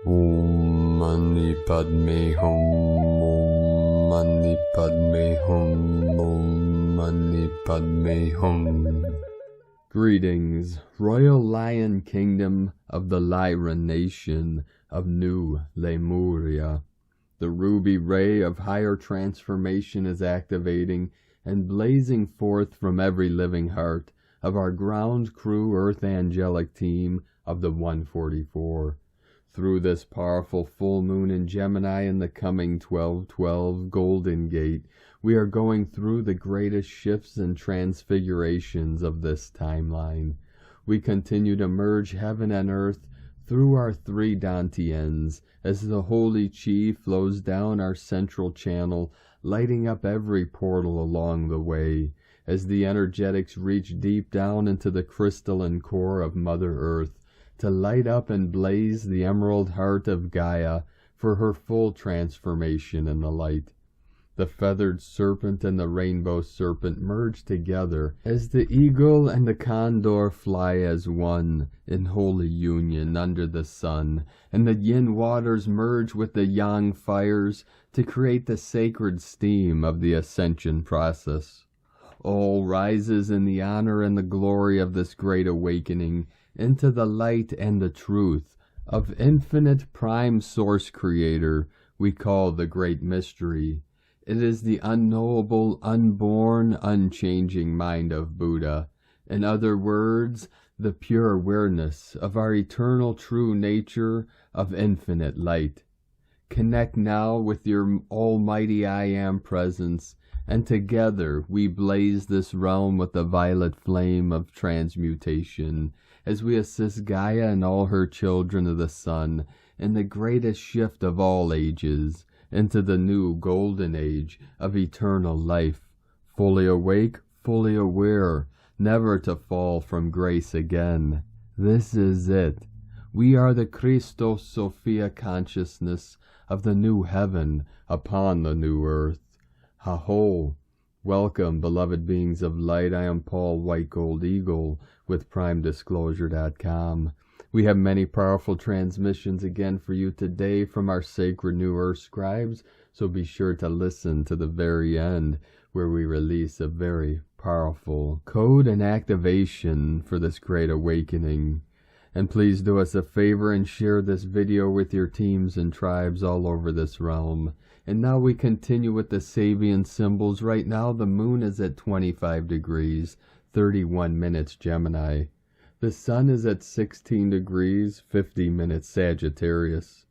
Om Mani Padme Hum, Om Mani Padme Hum, Om Mani Padme Hum. Greetings, Royal Lion Kingdom of the Lyran Nation of New Lemuria. The ruby ray of higher transformation is activating and blazing forth from every living heart of our ground crew Earth Angelic team of the 144. Through this powerful full moon in Gemini in the coming 12/12 Golden Gate, we are going through the greatest shifts and transfigurations of this timeline. We continue to merge heaven and earth through our three Dantians as the Holy Chi flows down our central channel, lighting up every portal along the way, as the energetics reach deep down into the crystalline core of Mother Earth, to light up and blaze the emerald heart of Gaia for her full transformation in the light. The feathered serpent and the rainbow serpent merge together as the eagle and the condor fly as one in holy union under the sun, and the yin waters merge with the yang fires to create the sacred steam of the ascension process. All rises in the honor and the glory of this great awakening into the light and the truth of infinite prime source creator we call the great mystery. It is the unknowable, unborn, unchanging mind of Buddha. In other words, the pure awareness of our eternal true nature of infinite light. Connect now with your almighty I Am presence, and together we blaze this realm with the violet flame of transmutation, as we assist Gaia and all her children of the sun in the greatest shift of all ages, into the new golden age of eternal life, fully awake, fully aware, never to fall from grace again. This is it. We are the Christos Sophia consciousness of the new heaven upon the new earth. Ha-ho! Welcome, beloved beings of light. I am Paul White Gold Eagle with PrimeDisclosure.com. We have many powerful transmissions again for you today from our sacred New Earth scribes, so be sure to listen to the very end, where we release a very powerful code and activation for this great awakening. And please do us a favor and share this video with your teams and tribes all over this realm. And now we continue with the Sabian symbols. Right now the moon is at 25 degrees, 31 minutes Gemini. The sun is at 16 degrees, 50 minutes Sagittarius.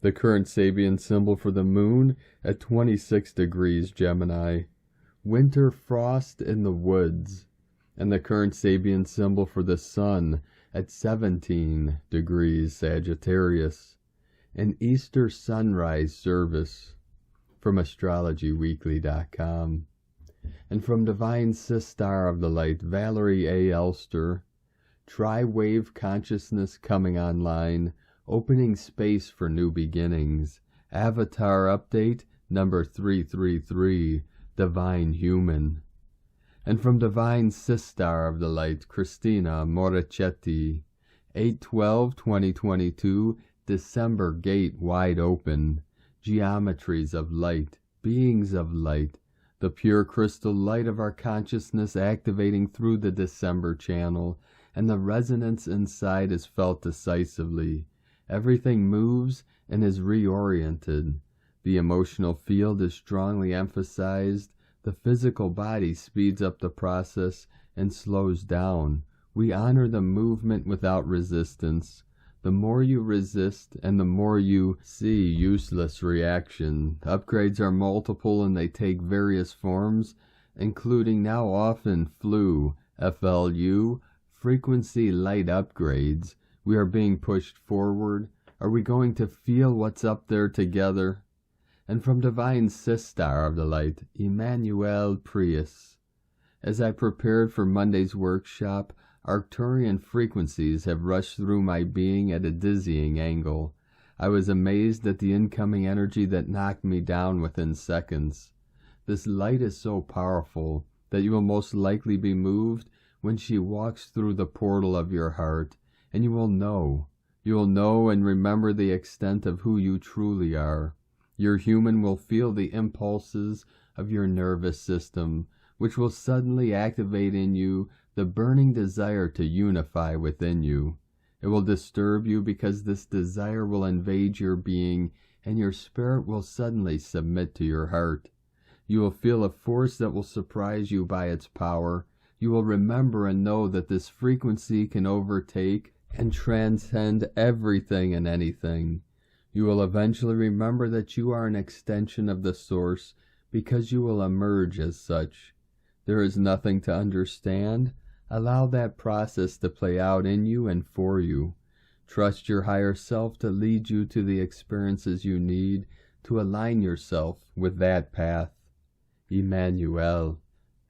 The current Sabian symbol for the moon at 26 degrees Gemini. Winter frost in the woods. And the current Sabian symbol for the sun at 17 degrees Sagittarius. An Easter sunrise service from astrologyweekly.com. And from Divine Sister of the Light, Valerie A. Elster, Tri-Wave Consciousness coming online, opening space for new beginnings. Avatar update number 333, Divine Human. And from Divine Sister of the Light, Christina Moricetti, 8/12/2022, December gate wide open. Geometries of light, beings of light, the pure crystal light of our consciousness activating through the December channel, and the resonance inside is felt decisively. Everything moves and is reoriented. The emotional field is strongly emphasized. The physical body speeds up the process and slows down. We honor the movement without resistance. The more you resist and the more you see useless reaction. Upgrades are multiple and they take various forms, including now often FLU, frequency light upgrades. We are being pushed forward. Are we going to feel what's up there together? And from Divine Sister of the Light, Emmanuel Prius. As I prepared for Monday's workshop, Arcturian frequencies have rushed through my being at a dizzying angle. I was amazed at the incoming energy that knocked me down within seconds. This light is so powerful that you will most likely be moved when she walks through the portal of your heart, and you will know You will know and remember the extent of who you truly are. Your human will feel the impulses of your nervous system, which will suddenly activate in you the burning desire to unify within you. It will disturb you because this desire will invade your being, and your spirit will suddenly submit to your heart. You will feel a force that will surprise you by its power. You will remember and know that this frequency can overtake and transcend everything and anything. You will eventually remember that you are an extension of the source because you will emerge as such. There is nothing to understand. Allow that process to play out in you and for you. Trust your higher self to lead you to the experiences you need to align yourself with that path. Emmanuel.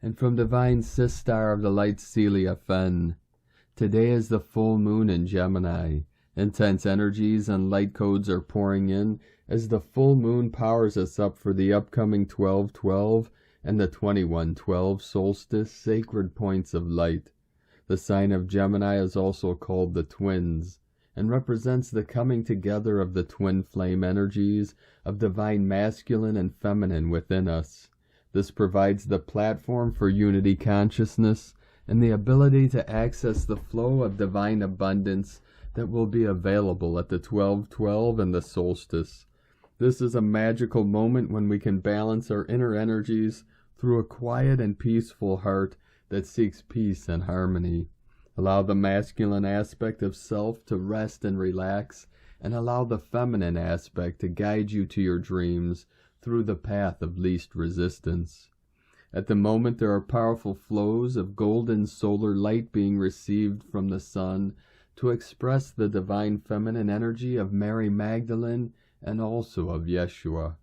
And from Divine Sistar of the Light Celia Fen. Today is the full moon in Gemini. Intense energies and light codes are pouring in as the full moon powers us up for the upcoming 12/12 and the 21/12 solstice sacred points of light. The sign of Gemini is also called the Twins, and represents the coming together of the twin flame energies of divine masculine and feminine within us. This provides the platform for unity consciousness and the ability to access the flow of divine abundance that will be available at the 12/12 and the solstice. This is a magical moment when we can balance our inner energies through a quiet and peaceful heart that seeks peace and harmony. Allow the masculine aspect of self to rest and relax, and allow the feminine aspect to guide you to your dreams through the path of least resistance. At the moment, there are powerful flows of golden solar light being received from the sun to express the divine feminine energy of Mary Magdalene and also of Yeshua.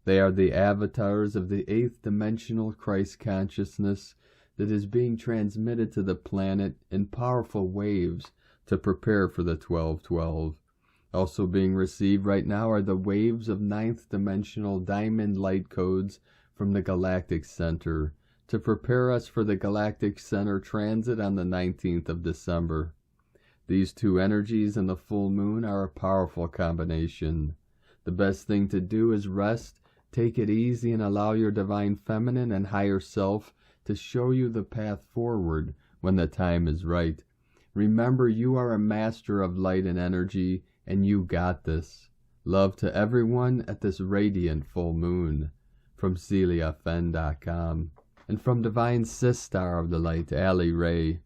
They are the avatars of the eighth dimensional Christ consciousness that is being transmitted to the planet in powerful waves to prepare for the 12/12. Also being received right now are the waves of ninth dimensional diamond light codes from the Galactic Center to prepare us for the Galactic Center transit on the 19th of December. These two energies and the full moon are a powerful combination. The best thing to do is rest, take it easy, and allow your divine feminine and higher self to show you the path forward when the time is right. Remember, you are a master of light and energy, and you got this. Love to everyone at this radiant full moon. From CeliaFen.com. And from Divine Sistar of the Light, Ali Ray.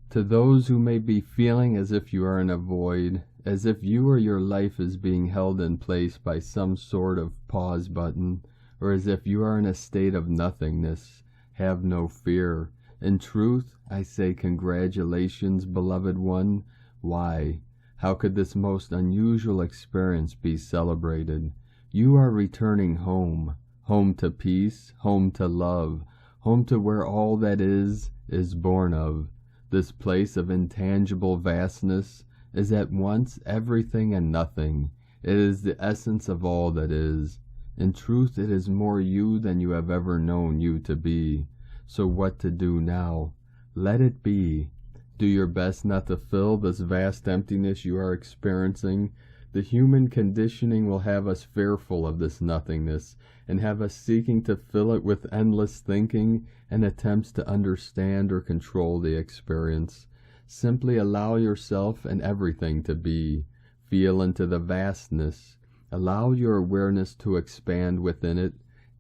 To those who may be feeling as if you are in a void, as if you or your life is being held in place by some sort of pause button, or as if you are in a state of nothingness, have no fear. In truth, I say congratulations, beloved one. Why? How could this most unusual experience be celebrated? You are returning home. Home to peace, home to love, home to where all that is born of. This place of intangible vastness is at once everything and nothing. It is the essence of all that is. In truth, it is more you than you have ever known you to be. So what to do now? Let it be. Do your best not to fill this vast emptiness you are experiencing. The human conditioning will have us fearful of this nothingness, and have us seeking to fill it with endless thinking and attempts to understand or control the experience. Simply allow yourself and everything to be. Feel into the vastness. Allow your awareness to expand within it.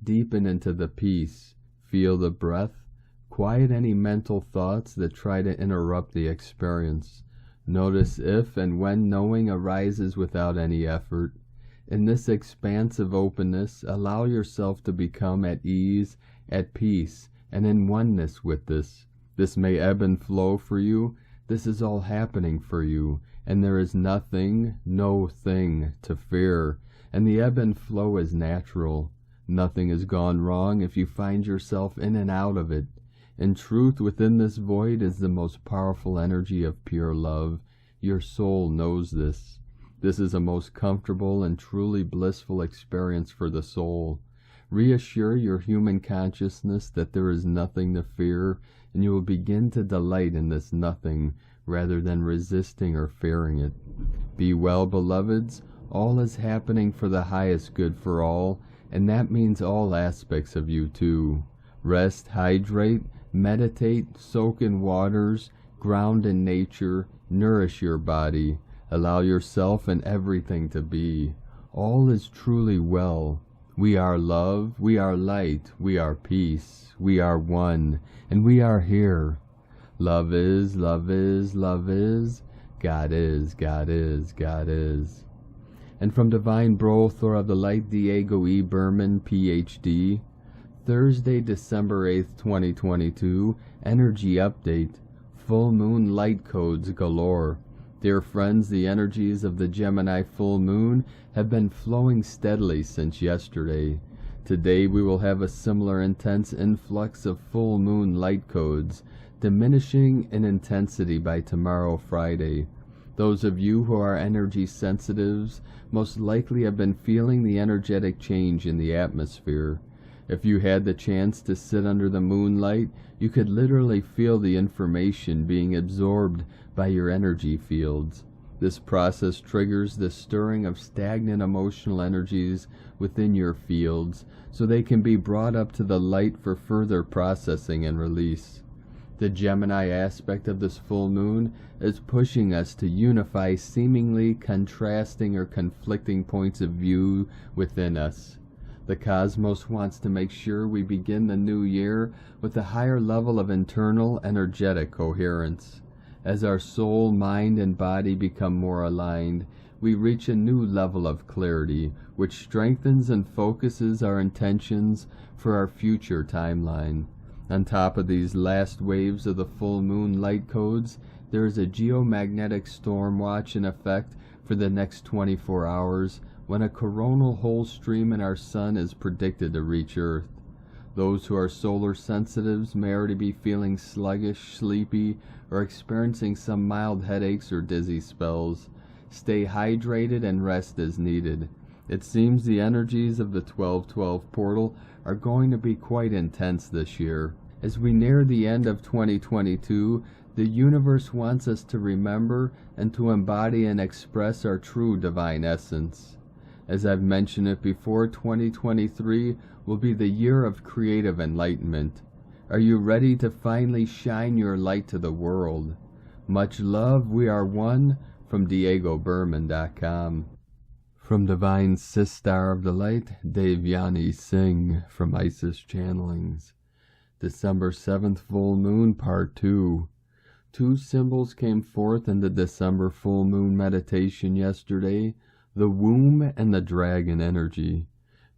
Deepen into the peace. Feel the breath. Quiet any mental thoughts that try to interrupt the experience. Notice if and when knowing arises without any effort. In this expansive openness, allow yourself to become at ease, at peace, and in oneness with this. This may ebb and flow for you. This is all happening for you, and there is nothing, no thing to fear, and the ebb and flow is natural. Nothing has gone wrong if you find yourself in and out of it. In truth, within this void is the most powerful energy of pure love. Your soul knows this. This is a most comfortable and truly blissful experience for the soul. Reassure your human consciousness that there is nothing to fear, and you will begin to delight in this nothing, rather than resisting or fearing it. Be well, beloveds. All is happening for the highest good for all, and that means all aspects of you too. Rest, hydrate, meditate, soak in waters, ground in nature, nourish your body, allow yourself and everything to be. All is truly well. We are love, we are light, we are peace, we are one, and we are here. Love is, love is, love is. God is, God is, God is. And from Divine Brothor of the Light, Diego E. Berman, Ph.D., Thursday, December 8th, 2022, Energy Update, Full Moon Light Codes galore. Dear friends, the energies of the Gemini full moon have been flowing steadily since yesterday. Today we will have a similar intense influx of full moon light codes, diminishing in intensity by tomorrow, Friday. Those of you who are energy sensitives most likely have been feeling the energetic change in the atmosphere. If you had the chance to sit under the moonlight, you could literally feel the information being absorbed by your energy fields. This process triggers the stirring of stagnant emotional energies within your fields, so they can be brought up to the light for further processing and release. The Gemini aspect of this full moon is pushing us to unify seemingly contrasting or conflicting points of view within us. The cosmos wants to make sure we begin the new year with a higher level of internal energetic coherence. As our soul, mind, and body become more aligned, we reach a new level of clarity, which strengthens and focuses our intentions for our future timeline. On top of these last waves of the full moon light codes, there is a geomagnetic storm watch in effect for the next 24 hours, when a coronal hole stream in our sun is predicted to reach Earth. Those who are solar sensitives may already be feeling sluggish, sleepy, or experiencing some mild headaches or dizzy spells. Stay hydrated and rest as needed. It seems the energies of the 1212 portal are going to be quite intense this year. As we near the end of 2022, the universe wants us to remember and to embody and express our true divine essence. As I've mentioned it before, 2023 will be the year of creative enlightenment. Are you ready to finally shine your light to the world? Much love, we are one, from DiegoBerman.com. From Divine Sistar of the Light, Devyani Singh, from Isis Channelings. December 7th Full Moon, Part 2. Two symbols came forth in the December full moon meditation yesterday, the womb and the dragon energy.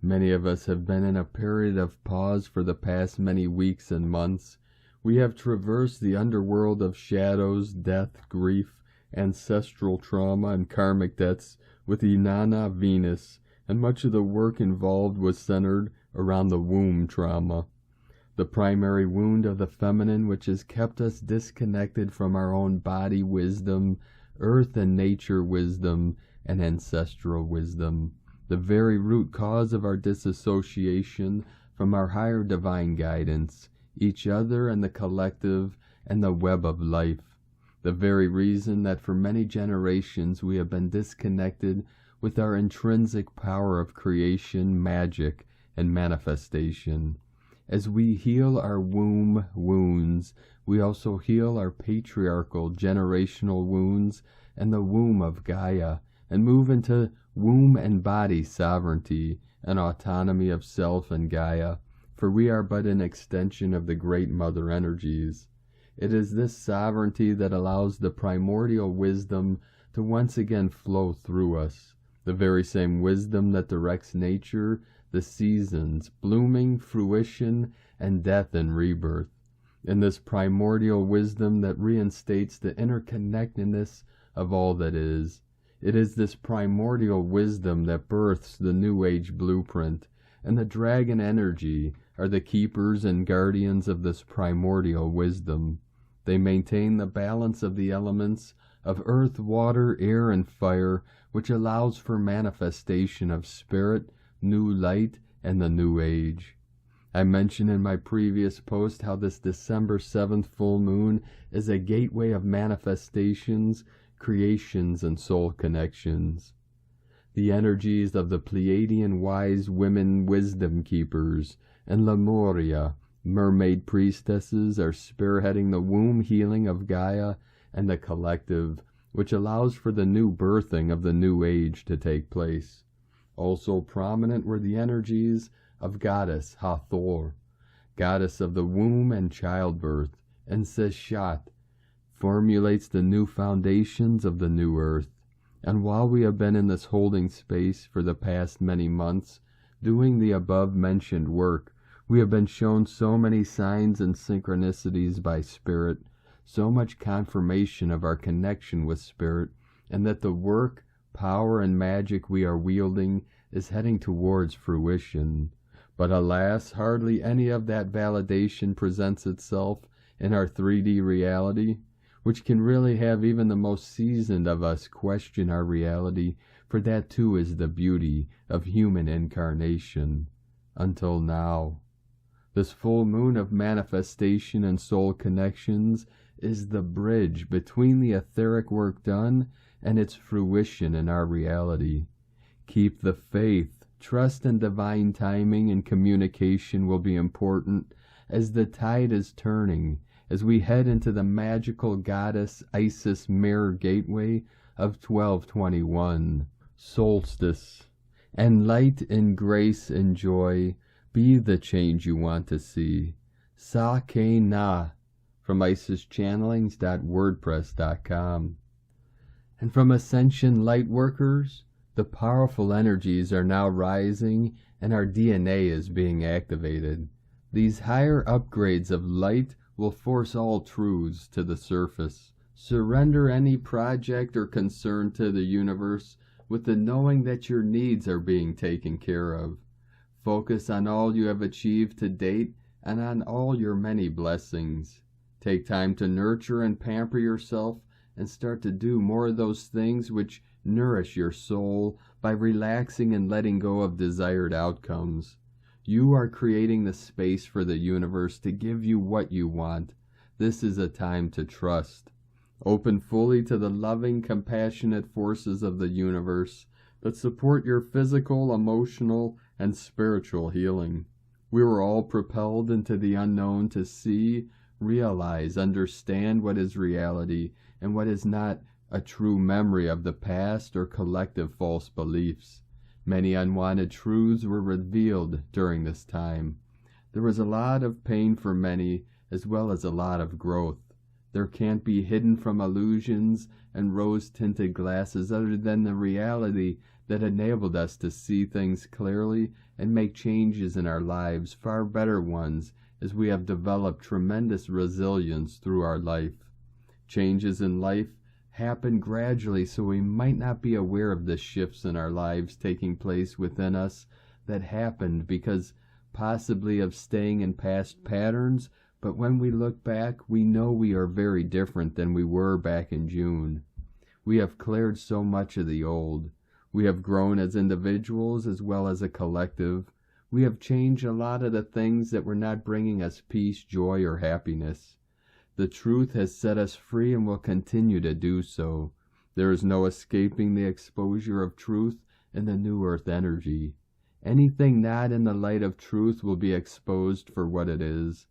Many of us have been in a period of pause for the past many weeks and months. We have traversed the underworld of shadows, death, grief, ancestral trauma, and karmic debts with Inanna Venus, and much of the work involved was centered around the womb trauma, the primary wound of the feminine, which has kept us disconnected from our own body wisdom, earth and nature wisdom, and ancestral wisdom, the very root cause of our disassociation from our higher divine guidance, each other and the collective and the web of life, the very reason that for many generations we have been disconnected with our intrinsic power of creation, magic, and manifestation. As we heal our womb wounds, we also heal our patriarchal generational wounds and the womb of Gaia, and move into womb and body sovereignty and autonomy of self and Gaia, for we are but an extension of the great mother energies. It is this sovereignty that allows the primordial wisdom to once again flow through us, the very same wisdom that directs nature, the seasons, blooming, fruition, and death and rebirth. In this primordial wisdom that reinstates the interconnectedness of all that is. It is this primordial wisdom that births the New Age blueprint, and the dragon energy are the keepers and guardians of this primordial wisdom. They maintain the balance of the elements of earth, water, air, and fire, which allows for manifestation of spirit, new light, and the new age. I mentioned in my previous post how this December 7th full moon is a gateway of manifestations, creations, and soul connections. The energies of the Pleiadian wise women wisdom keepers and Lemuria, mermaid priestesses, are spearheading the womb healing of Gaia and the collective, which allows for the new birthing of the new age to take place. Also prominent were the energies of goddess Hathor, goddess of the womb and childbirth, and Seshat formulates the new foundations of the new earth. And while we have been in this holding space for the past many months, doing the above-mentioned work, we have been shown so many signs and synchronicities by Spirit, so much confirmation of our connection with Spirit, and that the work, power, and magic we are wielding is heading towards fruition. But alas, hardly any of that validation presents itself in our 3D reality, which can really have even the most seasoned of us question our reality, for that too is the beauty of human incarnation. Until now. This full moon of manifestation and soul connections is the bridge between the etheric work done and its fruition in our reality. Keep the faith. Trust in divine timing and communication will be important as the tide is turning, as we head into the magical goddess Isis mirror gateway of 1221, solstice. And light and grace and joy be the change you want to see. Sa-ke na from isischannelings.wordpress.com. And from Ascension Lightworkers, the powerful energies are now rising and our DNA is being activated. These higher upgrades of light will force all truths to the surface. Surrender any project or concern to the universe with the knowing that your needs are being taken care of. Focus on all you have achieved to date and on all your many blessings. Take time to nurture and pamper yourself and start to do more of those things which nourish your soul by relaxing and letting go of desired outcomes. You are creating the space for the universe to give you what you want. This is a time to trust. Open fully to the loving, compassionate forces of the universe that support your physical, emotional, and spiritual healing. We were all propelled into the unknown to see, realize, understand what is reality and what is not a true memory of the past or collective false beliefs. Many unwanted truths were revealed during this time. There was a lot of pain for many, as well as a lot of growth. There can't be hidden from illusions and rose-tinted glasses other than the reality that enabled us to see things clearly and make changes in our lives, far better ones, as we have developed tremendous resilience through our life. Changes in life happen gradually, so we might not be aware of the shifts in our lives taking place within us that happened because possibly of staying in past patterns, but when we look back, we know we are very different than we were back in June. We have cleared so much of the old. We have grown as individuals as well as a collective. We have changed a lot of the things that were not bringing us peace, joy, or happiness. The truth has set us free and will continue to do so. There is no escaping the exposure of truth in the new earth energy. Anything not in the light of truth will be exposed for what it is.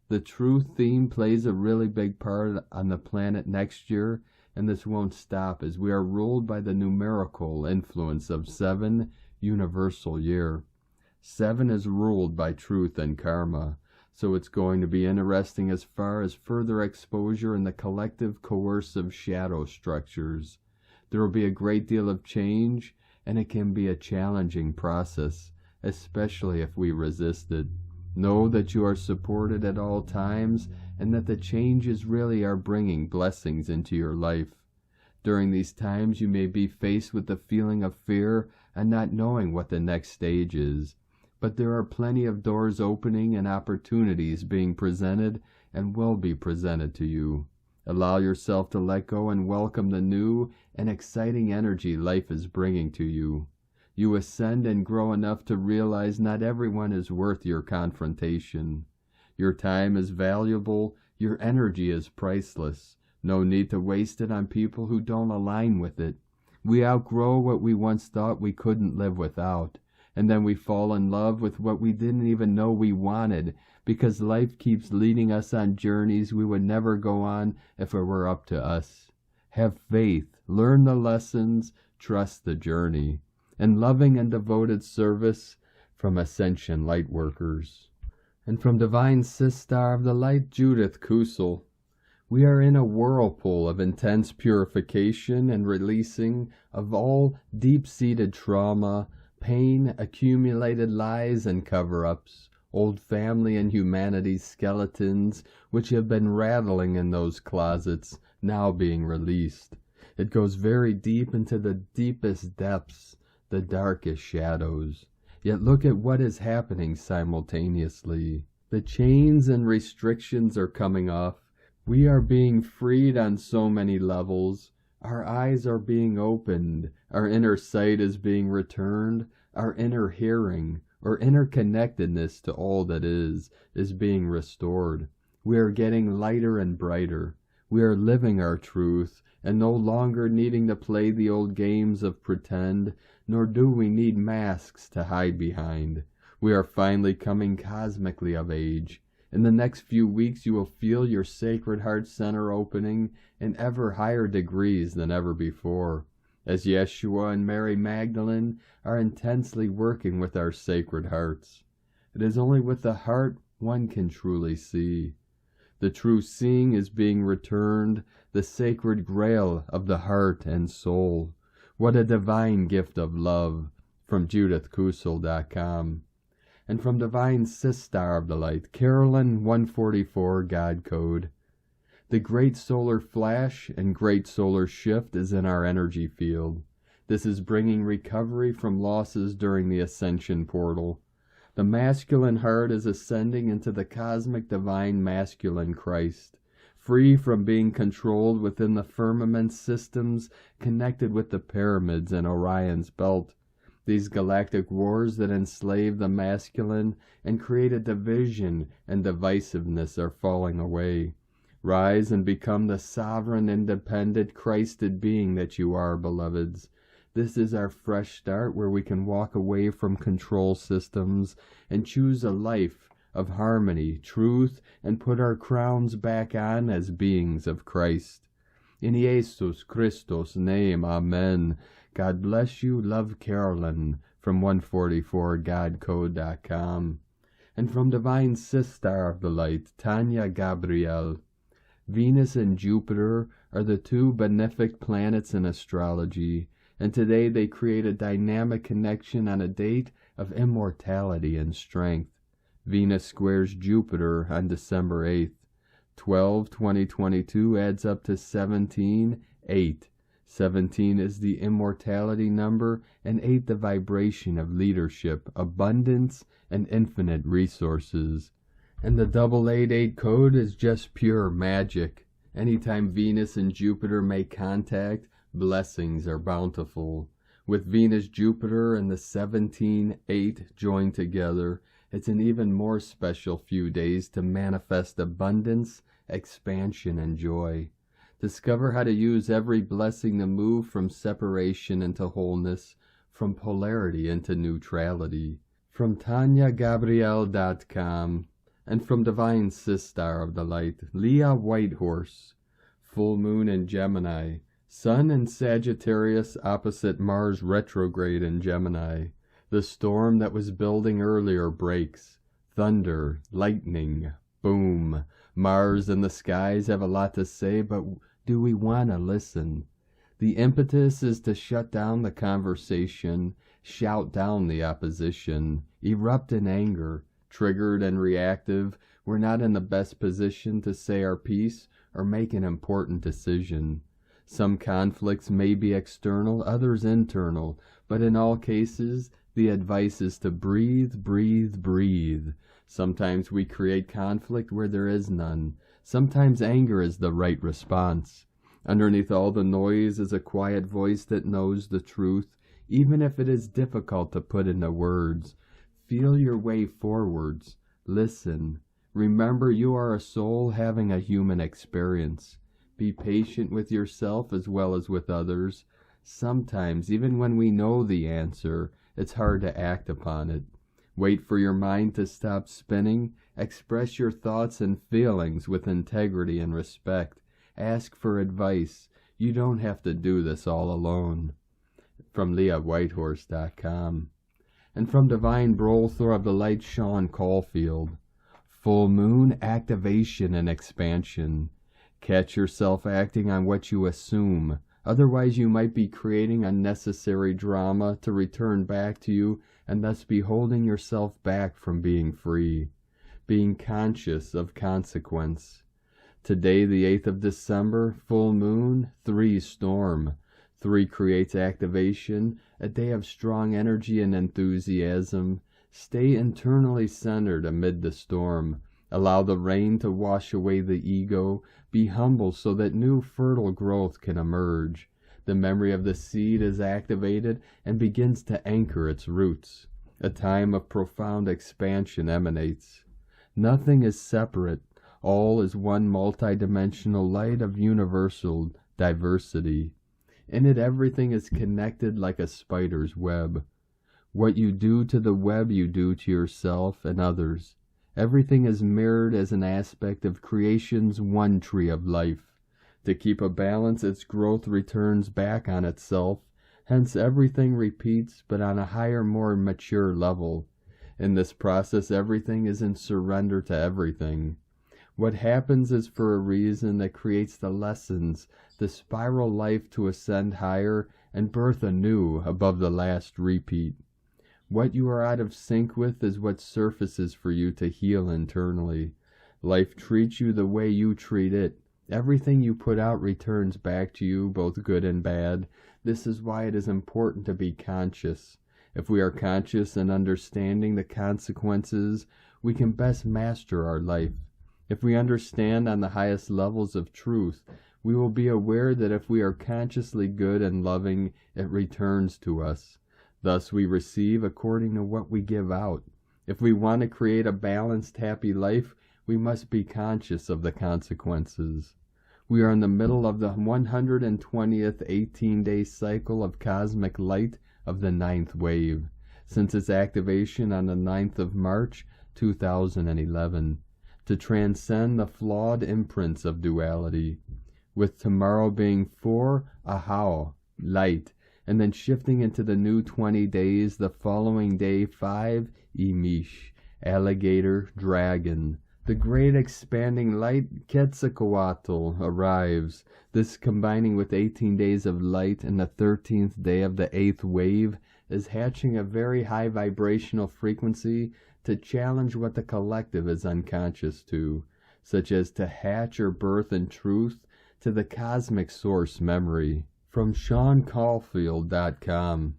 The truth theme plays a really big part on the planet next year, and this won't stop as we are ruled by the numerical influence of 7 universal year. 7 is ruled by truth and karma. So it's going to be interesting as far as further exposure in the collective coercive shadow structures. There will be a great deal of change, and it can be a challenging process, especially if we resist it. Know that you are supported at all times, and that the changes really are bringing blessings into your life. During these times you may be faced with the feeling of fear and not knowing what the next stage is. But there are plenty of doors opening and opportunities being presented and will be presented to you. Allow yourself to let go and welcome the new and exciting energy life is bringing to you. You ascend and grow enough to realize not everyone is worth your confrontation. Your time is valuable, your energy is priceless. No need to waste it on people who don't align with it. We outgrow what we once thought we couldn't live without, and then we fall in love with what we didn't even know we wanted, because life keeps leading us on journeys we would never go on if it were up to us. Have faith, learn the lessons, trust the journey, and loving and devoted service from Ascension Lightworkers. And from Divine Sistar of the Light, Judith Kusel. We are in a whirlpool of intense purification and releasing of all deep-seated trauma, pain, accumulated lies and cover-ups, old family and humanity skeletons which have been rattling in those closets, now being released. It goes very deep into the deepest depths, the darkest shadows. Yet look at what is happening simultaneously. The chains and restrictions are coming off. We are being freed on so many levels. Our eyes are being opened. Our inner sight is being returned. Our inner hearing, or interconnectedness to all that is being restored. We are getting lighter and brighter. We are living our truth, and no longer needing to play the old games of pretend, nor do we need masks to hide behind. We are finally coming cosmically of age. In the next few weeks you will feel your sacred heart center opening in ever higher degrees than ever before, as Yeshua and Mary Magdalene are intensely working with our sacred hearts. It is only with the heart one can truly see. The true seeing is being returned, the sacred grail of the heart and soul. What a divine gift of love, from JudithKusel.com. And from Divine Sistar of the Light, Carolyn 144 God Code. The great solar flash and great solar shift is in our energy field. This is bringing recovery from losses during the Ascension portal. The masculine heart is ascending into the cosmic divine masculine Christ, free from being controlled within the firmament systems connected with the pyramids and Orion's belt. These galactic wars that enslave the masculine and create a division and divisiveness are falling away. Rise and become the sovereign, independent, Christed being that you are, beloveds. This is our fresh start where we can walk away from control systems and choose a life of harmony, truth, and put our crowns back on as beings of Christ. In Jesus Christos' name, Amen. God bless you, love Carolyn, from 144godcode.com. And from Divine Sistar of the Light, Tanya Gabriel. Venus and Jupiter are the two benefic planets in astrology, and today they create a dynamic connection on a date of immortality and strength. Venus squares Jupiter on December 8th. 12/2022 adds up to 17/8. 17 is the immortality number, and 8 the vibration of leadership, abundance, and infinite resources. And the 888 code is just pure magic. Anytime Venus and Jupiter make contact, blessings are bountiful. With Venus, Jupiter, and the 17/8 joined together, it's an even more special few days to manifest abundance, expansion, and joy. Discover how to use every blessing to move from separation into wholeness, from polarity into neutrality. From TanyaGabriel.com. And from Divine Sistar of the Light, Leah Whitehorse. Full moon in Gemini. Sun in Sagittarius opposite Mars retrograde in Gemini. The storm that was building earlier breaks. Thunder, lightning, boom. Mars and the skies have a lot to say, but do we want to listen? The impetus is to shut down the conversation, shout down the opposition, erupt in anger. Triggered and reactive, we're not in the best position to say our piece or make an important decision. Some conflicts may be external, others internal, but in all cases, the advice is to breathe, breathe, breathe. Sometimes we create conflict where there is none. Sometimes anger is the right response. Underneath all the noise is a quiet voice that knows the truth, even if it is difficult to put into words. Feel your way forwards. Listen. Remember you are a soul having a human experience. Be patient with yourself as well as with others. Sometimes, even when we know the answer, it's hard to act upon it. Wait for your mind to stop spinning. Express your thoughts and feelings with integrity and respect. Ask for advice. You don't have to do this all alone. From LeahWhitehorse.com. And from Divine Brolthor of the Light, Sean Caulfield. Full moon activation and expansion. Catch yourself acting on what you assume. Otherwise you might be creating unnecessary drama to return back to you and thus be holding yourself back from being free. Being conscious of consequence. Today, the 8th of December, full moon, 3 storm. 3 creates activation, a day of strong energy and enthusiasm. Stay internally centered amid the storm. Allow the rain to wash away the ego. Be humble so that new fertile growth can emerge. The memory of the seed is activated and begins to anchor its roots. A time of profound expansion emanates. Nothing is separate. All is one multidimensional light of universal diversity. In it everything is connected like a spider's web. What you do to the web you do to yourself and others. Everything is mirrored as an aspect of creation's one tree of life. To keep a balance, its growth returns back on itself. Hence everything repeats, but on a higher, more mature level. In this process, everything is in surrender to everything. What happens is for a reason that creates the lessons, the spiral life to ascend higher and birth anew above the last repeat. What you are out of sync with is what surfaces for you to heal internally. Life treats you the way you treat it. Everything you put out returns back to you, both good and bad. This is why it is important to be conscious. If we are conscious and understanding the consequences, we can best master our life. If we understand on the highest levels of truth, we will be aware that if we are consciously good and loving, it returns to us. Thus we receive according to what we give out. If we want to create a balanced, happy life, we must be conscious of the consequences. We are in the middle of the 120th 18-day cycle of cosmic light of the 9th wave, since its activation on the 9th of March, 2011, to transcend the flawed imprints of duality, with tomorrow being 4 Ahau, light, and then shifting into the new 20 days, the following day 5 Emish, alligator, dragon. The great expanding light Quetzalcoatl arrives, this combining with 18 days of light and the 13th day of the 8th wave is hatching a very high vibrational frequency to challenge what the collective is unconscious to, such as to hatch or birth in truth to the cosmic source memory. From SeanCaulfield.com.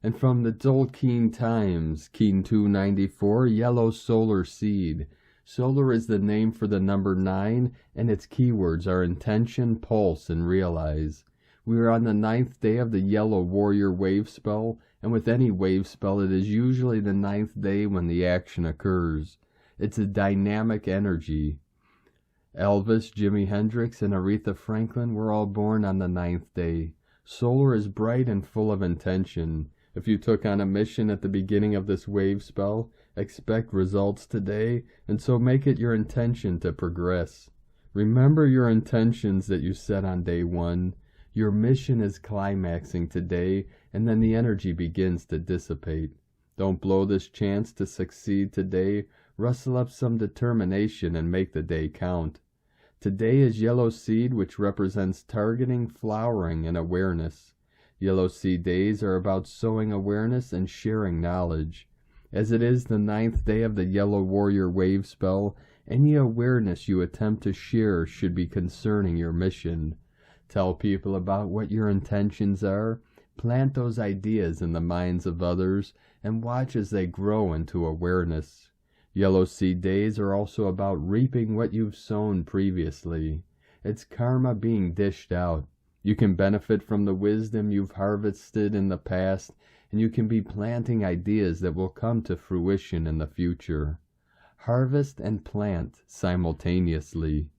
And from the Tolkien Times, Keen 294, Yellow Solar Seed. Solar is the name for the number 9, and its keywords are intention, pulse, and realize. We are on the 9th day of the Yellow Warrior wave spell, and with any wave spell it is usually the 9th day when the action occurs. It's a dynamic energy. Elvis, Jimi Hendrix, and Aretha Franklin were all born on the 9th day. Solar is bright and full of intention. If you took on a mission at the beginning of this wave spell, expect results today, and so make it your intention to progress. Remember your intentions that you set on day 1. Your mission is climaxing today, and then the energy begins to dissipate. Don't blow this chance to succeed today. Rustle up some determination and make the day count. Today is Yellow Seed, which represents targeting, flowering, and awareness. Yellow Seed days are about sowing awareness and sharing knowledge. As it is the 9th day of the Yellow Warrior wave spell, any awareness you attempt to share should be concerning your mission. Tell people about what your intentions are, plant those ideas in the minds of others, and watch as they grow into awareness. Yellow Seed days are also about reaping what you've sown previously. It's karma being dished out. You can benefit from the wisdom you've harvested in the past, and you can be planting ideas that will come to fruition in the future. Harvest and plant simultaneously.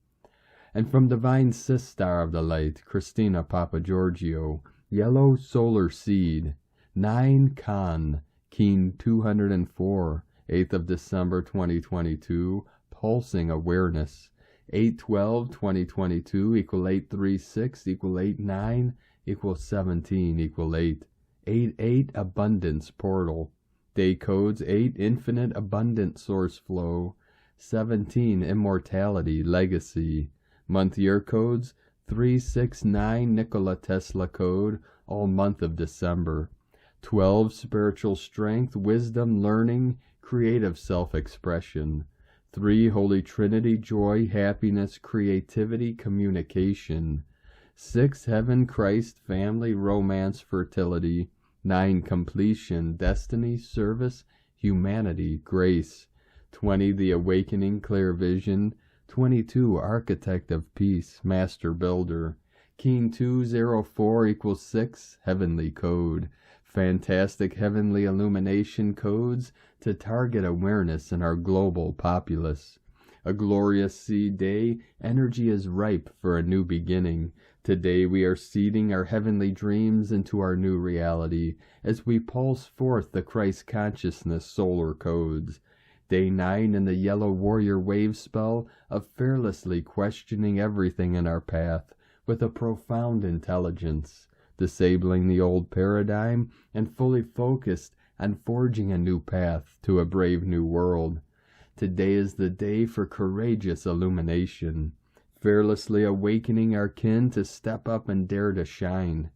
And from Divine Sistar of the Light, Christina Papagiorgio, Yellow Solar Seed, 9 Con, Keen 204, 8th of December 2022, Pulsing Awareness, 8/12/2022 equal 836 equal 89 equal 17 equal 8, 8/8 Abundance Portal, Day Codes 8 Infinite Abundant Source Flow, 17 Immortality Legacy, Month Year Codes 369 Nikola Tesla Code, all month of December, 12 Spiritual Strength, Wisdom, Learning, Creative Self-Expression, 3 Holy Trinity, Joy, Happiness, Creativity, Communication, 6 Heaven, Christ, Family, Romance, Fertility, 9 Completion, Destiny, Service, Humanity, Grace, 20 The Awakening, Clear Vision, 22 Architect of Peace, Master Builder, Keen 204 equals 6 Heavenly Code, fantastic heavenly illumination codes to target awareness in our global populace. A glorious seed day, energy is ripe for a new beginning. Today we are seeding our heavenly dreams into our new reality as we pulse forth the Christ consciousness solar codes. Day 9 in the Yellow Warrior Wave spell of fearlessly questioning everything in our path with a profound intelligence, disabling the old paradigm and fully focused on forging a new path to a brave new world. Today is the day for courageous illumination, fearlessly awakening our kin to step up and dare to shine.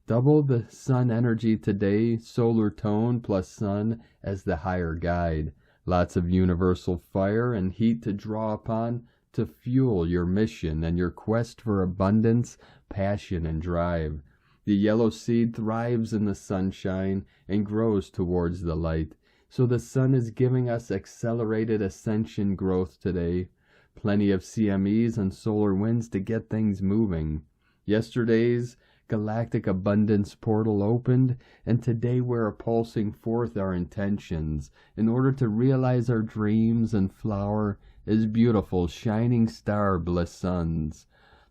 Double the sun energy today, solar tone plus sun as the higher guide. Lots of universal fire and heat to draw upon to fuel your mission and your quest for abundance, passion, and drive. The yellow seed thrives in the sunshine and grows towards the light. So the sun is giving us accelerated ascension growth today. Plenty of CMEs and solar winds to get things moving. Yesterday's Galactic Abundance Portal opened, and today we're pulsing forth our intentions in order to realize our dreams and flower as beautiful shining star bliss suns.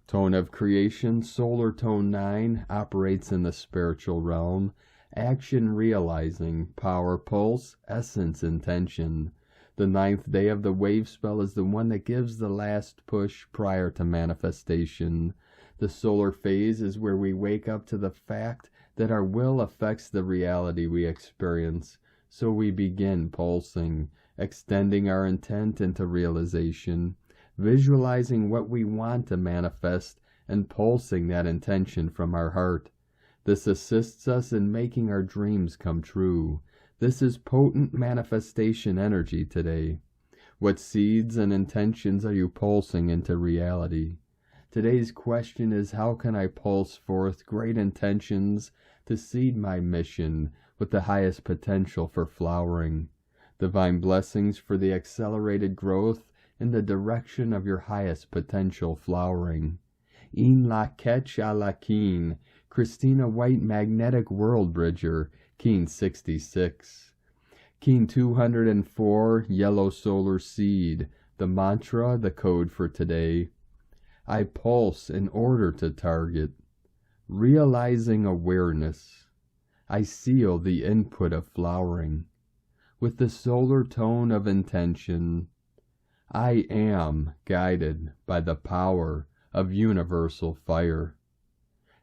Tone of creation, solar tone 9, operates in the spiritual realm. Action realizing, power pulse, essence intention. The 9th day of the wave spell is the one that gives the last push prior to manifestation. The solar phase is where we wake up to the fact that our will affects the reality we experience. So we begin pulsing, extending our intent into realization, visualizing what we want to manifest, and pulsing that intention from our heart. This assists us in making our dreams come true. This is potent manifestation energy today. What seeds and intentions are you pulsing into reality? Today's question is, how can I pulse forth great intentions to seed my mission with the highest potential for flowering? Divine blessings for the accelerated growth in the direction of your highest potential flowering. In la ketch a la keen, Christina White Magnetic World Bridger, Keen 66. Keen 204, Yellow Solar Seed, the mantra, the code for today. I pulse in order to target. Realizing awareness. I seal the input of flowering. With the solar tone of intention, I am guided by the power of universal fire.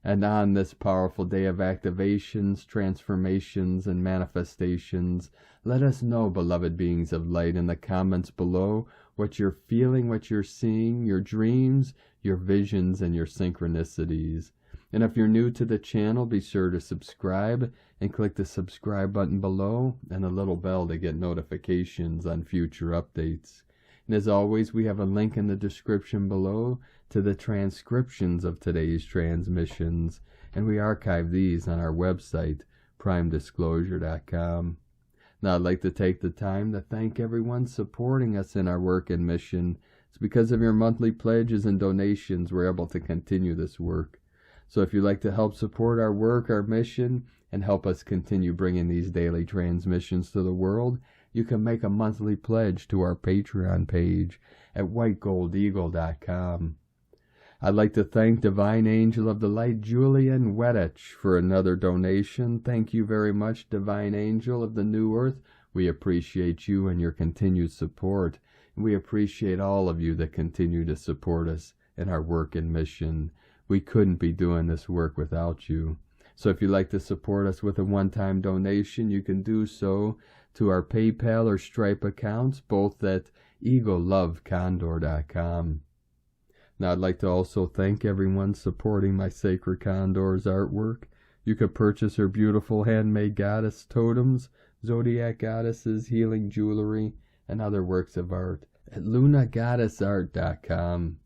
And on this powerful day of activations, transformations, and manifestations, let us know, beloved beings of light, in the comments below what you're feeling, what you're seeing, your dreams, your visions, and your synchronicities. And if you're new to the channel, be sure to subscribe and click the subscribe button below and the little bell to get notifications on future updates. And as always, we have a link in the description below to the transcriptions of today's transmissions, and we archive these on our website, primedisclosure.com. Now, I'd like to take the time to thank everyone supporting us in our work and mission. It's because of your monthly pledges and donations we're able to continue this work. So if you'd like to help support our work, our mission, and help us continue bringing these daily transmissions to the world, you can make a monthly pledge to our Patreon page at whitegoldeagle.com. I'd like to thank Divine Angel of the Light Julian Wedich for another donation. Thank you very much, Divine Angel of the New Earth. We appreciate you and your continued support. And we appreciate all of you that continue to support us in our work and mission. We couldn't be doing this work without you. So if you'd like to support us with a one-time donation, you can do so to our PayPal or Stripe accounts, both at eaglelovecondor.com. Now, I'd like to also thank everyone supporting my Sacred Condor's artwork. You could purchase her beautiful handmade goddess totems, zodiac goddesses, healing jewelry, and other works of art at lunagoddessart.com.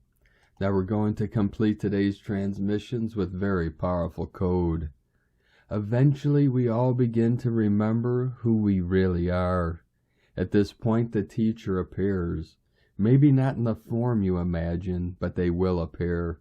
Now we're going to complete today's transmissions with very powerful code. Eventually, we all begin to remember who we really are. At this point, the teacher appears. Maybe not in the form you imagine, but they will appear.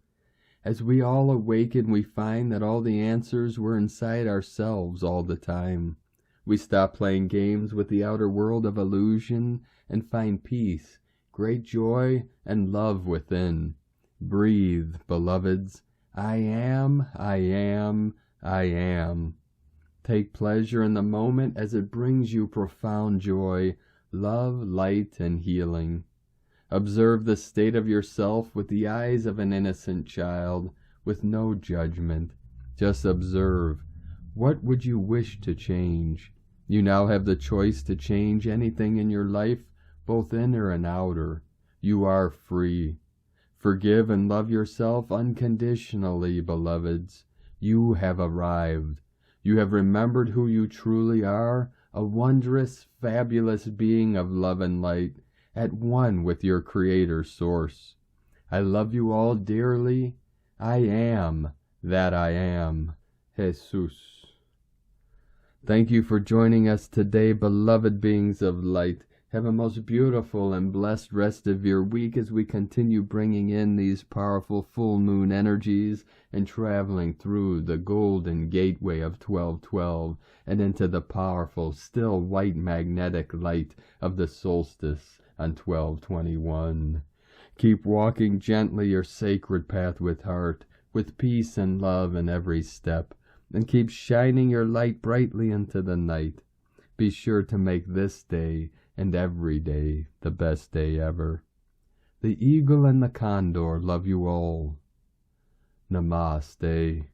As we all awaken, we find that all the answers were inside ourselves all the time. We stop playing games with the outer world of illusion and find peace, great joy, and love within. Breathe, beloveds. I am, I am, I am. Take pleasure in the moment as it brings you profound joy, love, light, and healing. Observe the state of yourself with the eyes of an innocent child, with no judgment. Just observe. What would you wish to change? You now have the choice to change anything in your life, both inner and outer. You are free. Forgive and love yourself unconditionally, beloveds. You have arrived. You have remembered who you truly are, a wondrous, fabulous being of love and light, at one with your Creator Source. I love you all dearly. I am that I am, Jesus. Thank you for joining us today, beloved beings of light. Have a most beautiful and blessed rest of your week as we continue bringing in these powerful full moon energies and traveling through the golden gateway of 1212 and into the powerful, still white magnetic light of the solstice on 12/21. Keep walking gently your sacred path with heart, with peace and love in every step, and keep shining your light brightly into the night. Be sure to make this day and every day the best day ever. The eagle and the condor love you all. Namaste.